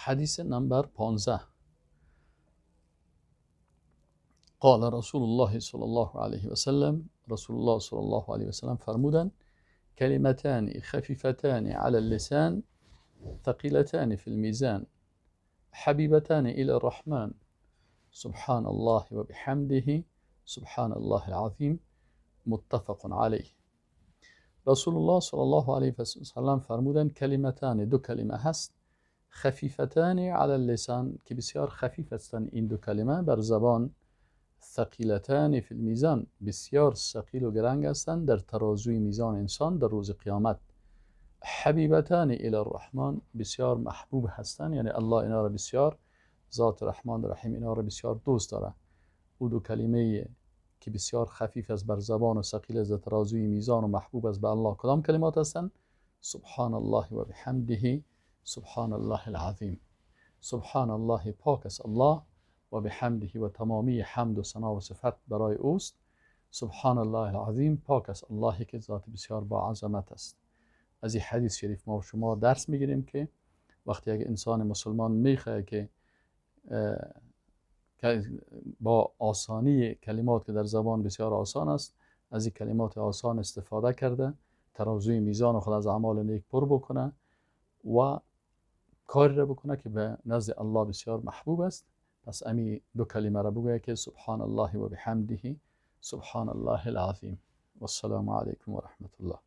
حدیث نمبر 15. قال رسول الله صلی الله علیه و سلم، رسول الله صلی الله علیه و سلم فرمودند: کلمتان خفیفتان علی اللسان ثقيلتان في الميزان حبيبتان إلى الرحمن سبحان الله وبحمده سبحان الله العظیم متفق علیه. رسول الله صلی الله علیه و سلم فرمودند کلمتان، دو کلمه هست، خفیفتان علی اللسان که بسیار خفیف هستند این دو کلمه بر زبان، ثقیلتان فی المیزان بسیار ثقیل و گرنگ هستند در ترازوی میزان انسان در روز قیامت، حبیبتان الی الرحمن بسیار محبوب هستند، یعنی الله اینا را بسیار، ذات رحمان رحیم اینا را بسیار دوست داره. او دو کلمه که بسیار خفیف است بر زبان و ثقیل از ترازوی میزان و محبوب است به الله کدام کلمات هستند؟ سبحان الله و بحمده سبحان الله العظیم. سبحان الله پاک است الله، و بحمده و تمامی حمد و ثنا و صفت برای اوست. سبحان الله العظیم پاک است اللهی که ذات بسیار با عظمت است. از این حدیث شریف ما و شما درس میگیریم که وقتی یک انسان مسلمان میخواه که با آسانی کلمات که در زبان بسیار آسان است از این کلمات آسان استفاده کرده، ترازوی میزان خود از اعمال نیک پر بکنه و کاری را بکنه که به نزد الله بسیار محبوب است. پس امی دو کلمه را بگوید که سبحان الله و بحمده سبحان الله العظیم. و السلام علیکم و رحمت الله.